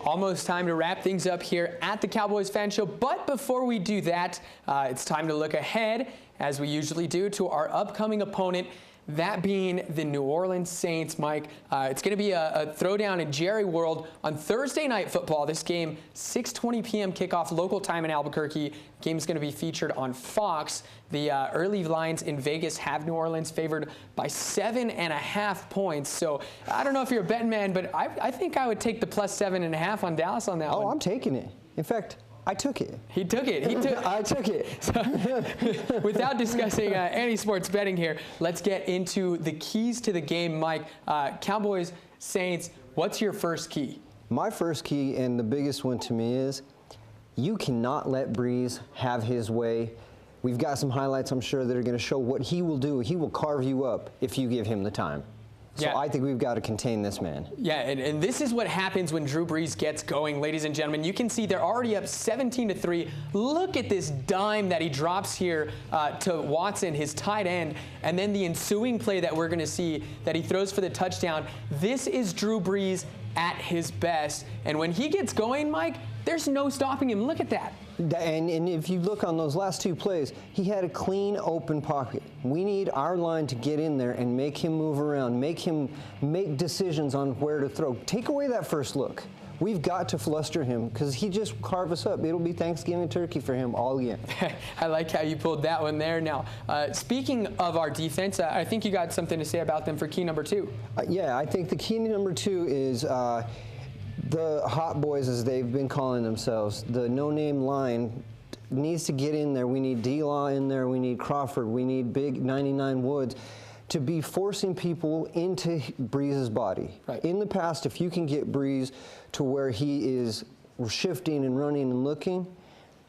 Almost time to wrap things up here at the Cowboys Fan Show, but before we do that, it's time to look ahead, as we usually do, to our upcoming opponent, that being the New Orleans Saints. Mike, it's going to be a throwdown in Jerry World on Thursday Night Football. This game, 6:20 p.m. kickoff local time in Albuquerque. Game's going to be featured on Fox. The early lines in Vegas have New Orleans favored by 7.5 points. So I don't know if you're a betting man, but I think I would take the plus 7.5 on Dallas on that one. Oh, I'm taking it. In fact, I took it. He took it. I took it. So, without discussing any sports betting here, let's get into the keys to the game. Mike, Cowboys, Saints, what's your first key? My first key, and the biggest one to me, is you cannot let Breeze have his way. We've got some highlights, I'm sure, that are going to show what he will do. He will carve you up if you give him the time. So yeah. I think we've got to contain this man. Yeah, and this is what happens when Drew Brees gets going, ladies and gentlemen. You can see they're already up 17-3. Look at this dime that he drops here to Watson, his tight end, and then the ensuing play that we're going to see that he throws for the touchdown. This is Drew Brees at his best. And when he gets going, Mike, there's no stopping him. Look at that. And if you look on those last two plays, he had a clean, open pocket. We need our line to get in there and make him move around, make him make decisions on where to throw. Take away that first look. We've got to fluster him because he just carve us up. It'll be Thanksgiving turkey for him all year. I like how you pulled that one there. Now, speaking of our defense, I think you got something to say about them for key number 2. Yeah, I think the key number 2 is the hot boys, as they've been calling themselves. The no-name line needs to get in there. We need D-Law in there. We need Crawford. We need big 99 Woods to be forcing people into Breeze's body. Right. In the past, if you can get Breeze to where he is shifting and running and looking,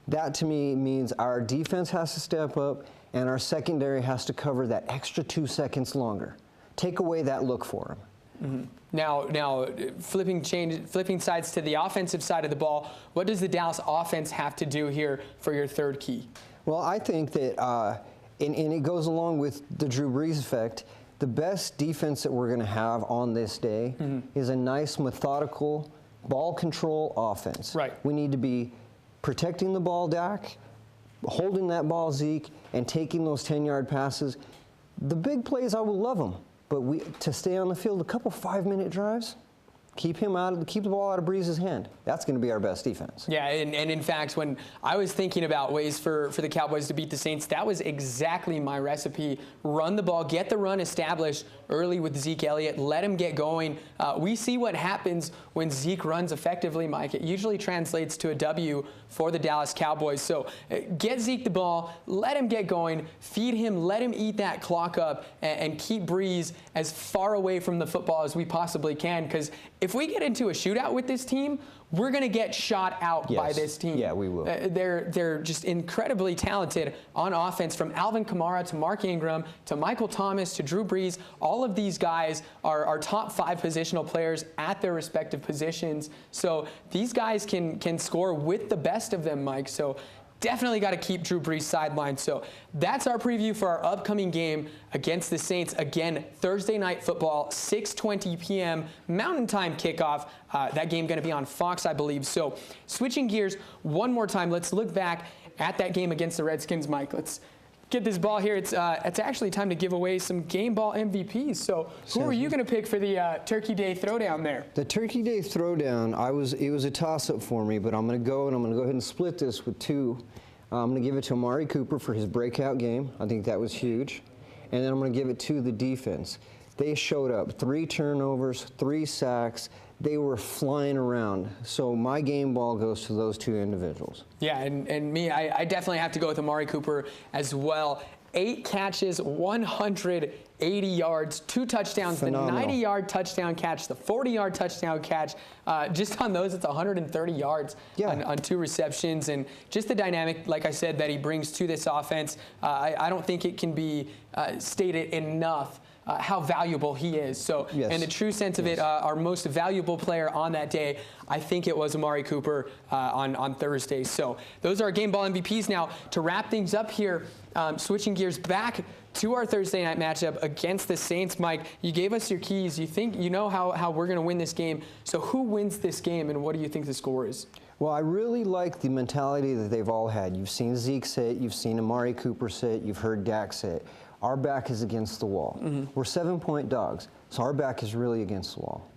that to me means our defense has to step up and our secondary has to cover that extra 2 seconds longer. Take away that look for him. Mm-hmm. Now, flipping sides to the offensive side of the ball, what does the Dallas offense have to do here for your third key? Well, I think that, and it goes along with the Drew Brees effect, the best defense that we're going to have on this day is a nice, methodical, ball control offense. Right. We need to be protecting the ball, Dak, holding that ball, Zeke, and taking those 10-yard passes. The big plays, I will love them. But to stay on the field, a couple 5-minute drives, keep the ball out of Breeze's hand. That's going to be our best defense. Yeah, and in fact, when I was thinking about ways for the Cowboys to beat the Saints, that was exactly my recipe. Run the ball, get the run established early with Zeke Elliott, let him get going. We see what happens when Zeke runs effectively, Mike. It usually translates to a W for the Dallas Cowboys. So get Zeke the ball, let him get going, feed him, let him eat that clock up, and keep Breeze as far away from the football as we possibly can, because if we get into a shootout with this team, we're going to get shot out by this team. Yeah, we will. They're just incredibly talented on offense, from Alvin Kamara to Mark Ingram to Michael Thomas to Drew Brees. All of these guys are top 5 positional players at their respective positions. So these guys can score with the best of them, Mike. So definitely got to keep Drew Brees sidelined. So that's our preview for our upcoming game against the Saints. Again, Thursday Night Football, 6:20 p.m. Mountain Time kickoff. That game going to be on Fox, I believe. So switching gears one more time, let's look back at that game against the Redskins, Mike. Let's get this ball here. It's actually time to give away some game ball MVPs. So who are you going to pick for the Turkey Day Throwdown there? The Turkey Day Throwdown, it was a toss-up for me, but I'm going to go ahead and split this with 2. I'm going to give it to Amari Cooper for his breakout game. I think that was huge. And then I'm going to give it to the defense. They showed up. 3 turnovers, 3 sacks. They were flying around. So my game ball goes to those 2 individuals. Yeah, and me, I definitely have to go with Amari Cooper as well. 8 catches, 180 yards, 2 touchdowns, Phenomenal. The 90-yard touchdown catch, the 40-yard touchdown catch. Just on those, it's 130 yards on 2 receptions. And just the dynamic, like I said, that he brings to this offense, I don't think it can be stated enough how valuable he is. So, in the true sense of it, our most valuable player on that day, I think it was Amari Cooper on Thursday. So those are our game ball MVPs. Now, to wrap things up here, switching gears back to our Thursday night matchup against the Saints. Mike, you gave us your keys. You think you know how we're going to win this game. So who wins this game, and what do you think the score is? Well, I really like the mentality that they've all had. You've seen Zeke sit, you've seen Amari Cooper sit, you've heard Dak sit. Our back is against the wall. We're 7-point dogs, so our back is really against the wall.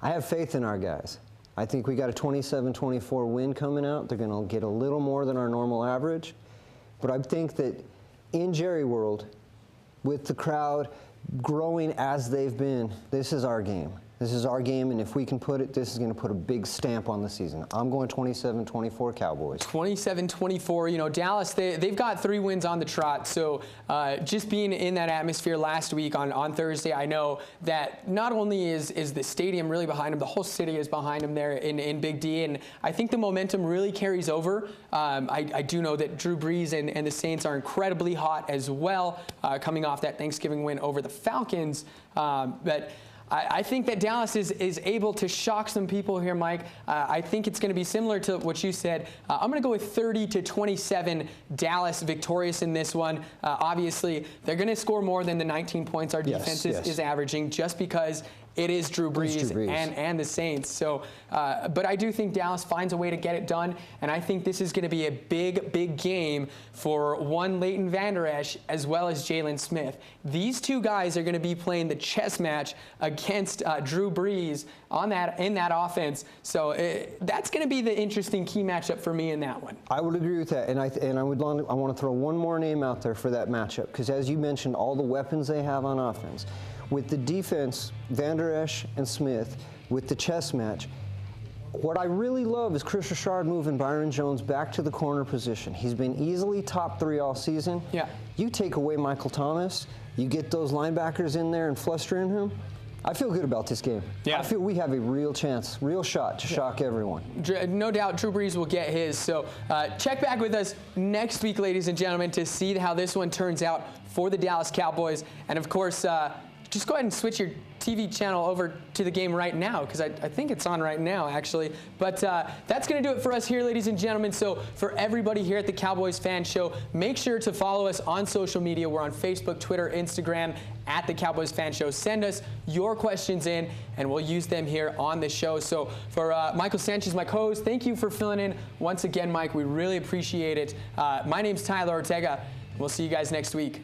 I have faith in our guys. I think we got a 27-24 win coming out. They're going to get a little more than our normal average. But I think that in Jerry World, with the crowd growing as they've been, this is our game. This is our game, and if we can put it, this is going to put a big stamp on the season. I'm going 27-24 Cowboys. 27-24. You know, Dallas, they've got 3 wins on the trot. So just being in that atmosphere last week on Thursday, I know that not only is the stadium really behind them, the whole city is behind them there in Big D. And I think the momentum really carries over. I do know that Drew Brees and the Saints are incredibly hot as well, coming off that Thanksgiving win over the Falcons. But I think that Dallas is able to shock some people here, Mike. I think it's going to be similar to what you said. I'm going to go with 30-27 Dallas victorious in this one. Obviously, they're going to score more than the 19 points our defense is averaging, just because it is Drew Brees, and the Saints. So, but I do think Dallas finds a way to get it done, and I think this is going to be a big, big game for one Leighton Vander Esch as well as Jalen Smith. These two guys are going to be playing the chess match against Drew Brees in that offense. So that's going to be the interesting key matchup for me in that one. I would agree with that, and I want to throw one more name out there for that matchup, because as you mentioned, all the weapons they have on offense. With the defense, Vander Esch and Smith, with the chess match, what I really love is Chris Richard moving Byron Jones back to the corner position. He's been easily top 3 all season. Yeah. You take away Michael Thomas, you get those linebackers in there and flustering him. I feel good about this game. Yeah. I feel we have a real chance, real shot to shock everyone. No doubt Drew Brees will get his. So check back with us next week, ladies and gentlemen, to see how this one turns out for the Dallas Cowboys. And, of course, just go ahead and switch your TV channel over to the game right now, because I think it's on right now, actually. But that's going to do it for us here, ladies and gentlemen. So for everybody here at the Cowboys Fan Show, make sure to follow us on social media. We're on Facebook, Twitter, Instagram, at the Cowboys Fan Show. Send us your questions in, and we'll use them here on the show. So for Michael Sanchez, my co-host, thank you for filling in once again, Mike. We really appreciate it. My name's Tyler Ortega. We'll see you guys next week.